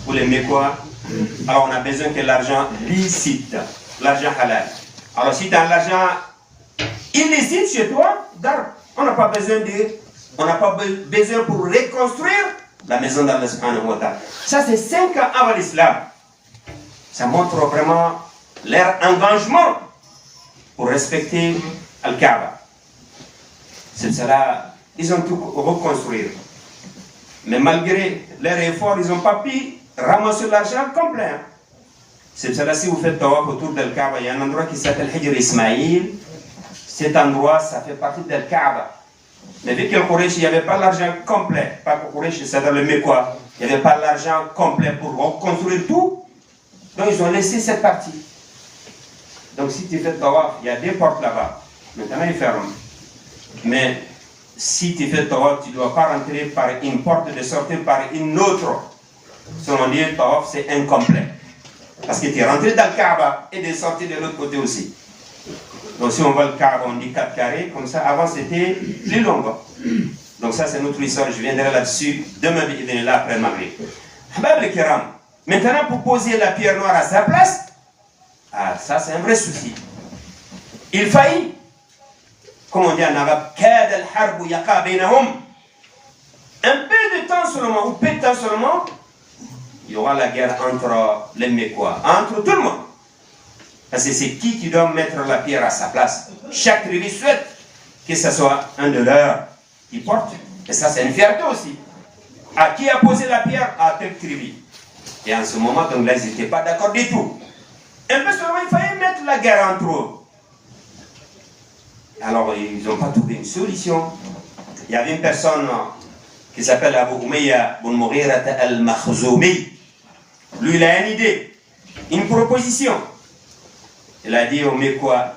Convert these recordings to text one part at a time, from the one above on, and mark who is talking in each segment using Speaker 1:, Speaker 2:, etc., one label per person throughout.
Speaker 1: pour les Mécois, alors on a besoin que l'argent licite, l'argent halal. Alors si tu as l'argent illicite chez toi, on n'a pas besoin pour reconstruire la maison d'Allah subhanahu wa ta'ala. Ça c'est 5 ans avant l'islam. Ça montre vraiment leur engagement pour respecter Al-Kaaba. C'est cela, ils ont tout reconstruit. Mais malgré leur effort, ils n'ont pas pu ramasser l'argent complet. C'est cela, si vous faites tawaf autour d'Al-Kaaba, il y a un endroit qui s'appelle Hijr Ismaïl. Cet endroit, ça fait partie d'Al-Kaaba. Mais vu qu'au Quraysh, il n'y avait pas l'argent complet, pas qu'au Quraysh, c'est dans le Mécois, il n'y avait pas l'argent complet pour reconstruire tout, donc ils ont laissé cette partie. Donc si tu fais tawaf, il y a 2 portes là-bas. Maintenant, ils ferment. Mais si tu fais tawaf, tu ne dois pas rentrer par une porte de sortir par une autre. Selon dit, tawaf, c'est incomplet. Parce que tu es rentré dans le Kaaba et de sortir de l'autre côté aussi. Donc si on voit le Kaaba, on dit 4 carrés, comme ça, avant c'était plus long. Donc ça c'est notre histoire, je viendrai là-dessus demain, après le Maghrib. Ahbab al-Kiram, maintenant pour poser la pierre noire à sa place, ça c'est un vrai souci. Il faillit, comme on dit en arabe, kad al-harbu yaqa baynahum. Un peu de temps seulement, ou peu de temps seulement, il y aura la guerre entre les Mécois, entre tout le monde. Parce que c'est qui doit mettre la pierre à sa place. Chaque tribu souhaite que ce soit un de leurs qui porte. Et ça, c'est une fierté aussi. À qui a posé la pierre? À telle tribu. Et en ce moment, donc là, ils n'étaient pas d'accord du tout. Un peu seulement, il fallait mettre la guerre entre eux. Alors, ils n'ont pas trouvé une solution. Il y avait une personne qui s'appelle Abu Umayya bin Mughira al-Makhzoumi. Lui, il a une idée, une proposition. Il a dit aux Mécois,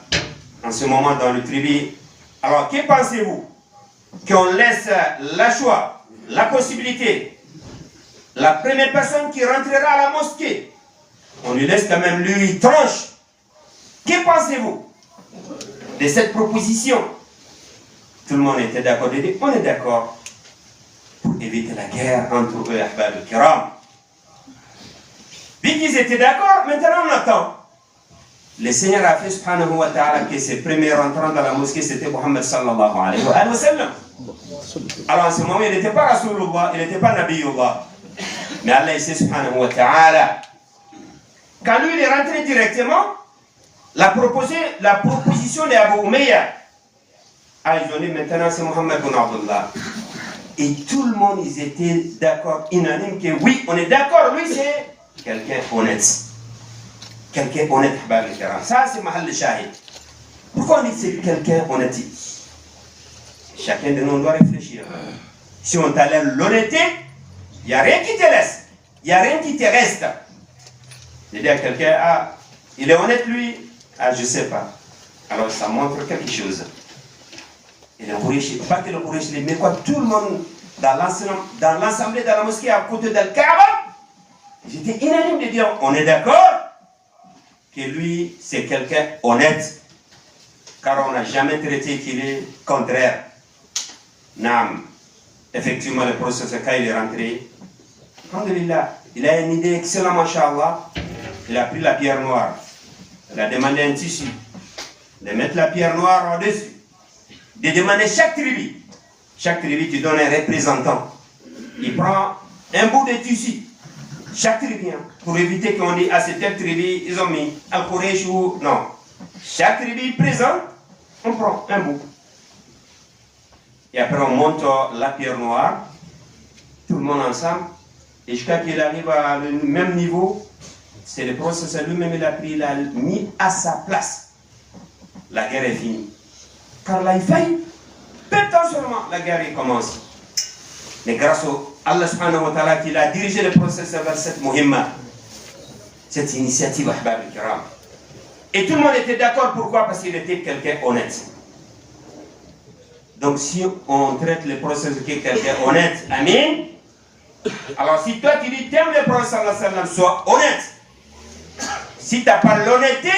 Speaker 1: en ce moment dans le tribu, alors que pensez-vous? Qu'on laisse la choix, la possibilité, la première personne qui rentrera à la mosquée, on lui laisse quand même lui tranche. Que pensez-vous de cette proposition? Tout le monde était d'accord. On est d'accord pour éviter la guerre entre eux et Ahbab al-Kiram. Vu qu'ils étaient d'accord, maintenant on attend. Le Seigneur a fait subhanahu wa ta'ala que ses premiers rentrants dans la mosquée c'était Muhammad sallallahu alayhi wa sallam. Alors en ce moment il n'était pas Rasulullah, il n'était pas Nabiyullah. Mais Allah il sait subhanahu wa ta'ala. Quand lui il est rentré directement, la proposition d'Abu Umayya, ils ont dit maintenant c'est Muhammad bin Abdullah. Et tout le monde ils étaient d'accord, unanime que oui, on est d'accord, lui c'est quelqu'un honnête. Quelqu'un honnête, ça c'est Mahal Shahid. Pourquoi on dit c'est quelqu'un honnête? Chacun de nous doit réfléchir. Si on t'enlève l'honnêteté, il n'y a rien qui te laisse. Il n'y a rien qui te reste. C'est-à-dire à quelqu'un, il est honnête lui, je ne sais pas. Alors ça montre quelque chose. Et le Quraysh, pas que le Quraysh, mais quoi, tout le monde dans l'assemblée de la mosquée à côté d'Al-Kaaba, j'étais unanime de dire, on est d'accord que lui, c'est quelqu'un honnête, car on n'a jamais traité qu'il est contraire. Nam, effectivement, le professeur, quand il est rentré, alhamdulillah, il a une idée excellente, mashallah. Il a pris la pierre noire, il a demandé un tissu, de mettre la pierre noire au-dessus, de demander chaque tribu, tu donnes un représentant. Il prend un bout de tissu. Chaque tribu, pour éviter qu'on dise à cette tribu, ils ont mis Al-Quraysh ou non. Chaque tribu présente, on prend un bout. Et après on monte la pierre noire, tout le monde ensemble, et jusqu'à qu'il arrive à le même niveau, c'est le processeur lui-même, il a pris, il a mis à sa place. La guerre est finie. Car là, il faillit. Peu de temps seulement, la guerre commence. Mais grâce à Allah subhanahu wa ta'ala qui a dirigé le processus vers cette muhimma, cette initiative Ahbab al-Kiram. Et tout le monde était d'accord, pourquoi? Parce qu'il était quelqu'un honnête. Donc si on traite le processus de quelqu'un honnête, amin. Alors si toi tu dis t'aimes le prophète sallallahu alayhi wa sallam, sois honnête. Si tu n'as pas l'honnêteté,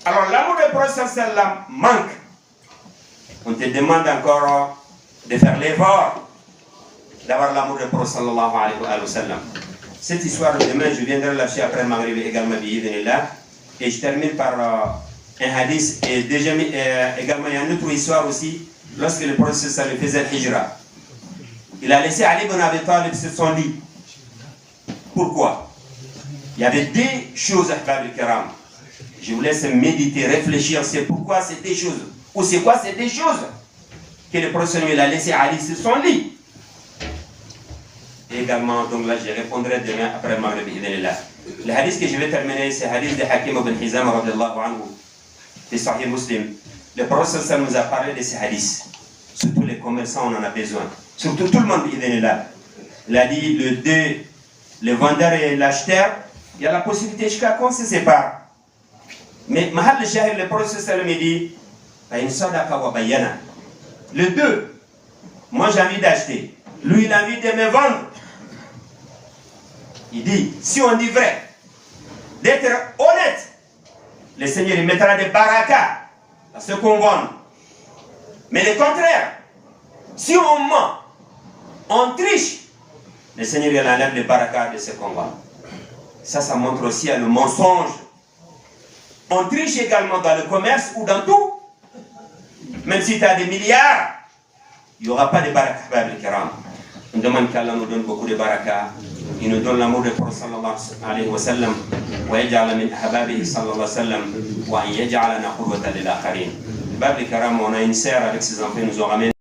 Speaker 1: alors l'amour du prophète sallallahu alayhi wa sallam manque. On te demande encore de faire l'effort d'avoir l'amour du prophète sallallahu alayhi wa sallam. Cette histoire, demain, je viendrai lâcher après le Maghrib également, et je termine par un hadith, et déjà également, il y a une autre histoire aussi, lorsque le prophète faisait le hijra. Il a laissé Ali ibn Abi Talib sur son lit. Pourquoi? Il y avait des choses, Ahbab al-Kiram. Je vous laisse méditer, réfléchir, c'est pourquoi c'est des choses, ou c'est quoi c'est des choses que le prophète il a laissé Ali sur son lit. Et également, donc là, je répondrai demain après le Maghrib. Le hadith que je vais terminer, c'est le hadith de Hakim ibn Hizam, de Sahih Muslim. Le prophète nous a parlé de ces hadiths. Surtout les commerçants, on en a besoin. Surtout tout le monde, il a dit le vendeur et l'acheteur, il y a la possibilité jusqu'à qu'on se sépare. Mais Mahal al-Shahir, le prophète me dit, le 2, moi j'ai envie d'acheter. Lui, il a envie de me vendre. Il dit, si on dit vrai, d'être honnête, le Seigneur il mettra des barakas à ce qu'on vend. Mais le contraire, si on ment, on triche, le Seigneur il enlève les barakas de ce qu'on vend. Ça montre aussi le mensonge. On triche également dans le commerce ou dans tout. Même si tu as des milliards, il n'y aura pas de barakas. On demande qu'Allah nous donne beaucoup de barakas. Il nous donne l'amour de Prophète sallallahu alayhi wa sallam. Wa yaj'ala min ahbabihi sallallahu alayhi wa sallam. Wa yaj'alana qudwatan lil akharin. Bab al-Karam, on a une sœur avec ses enfants, nous ont ramené.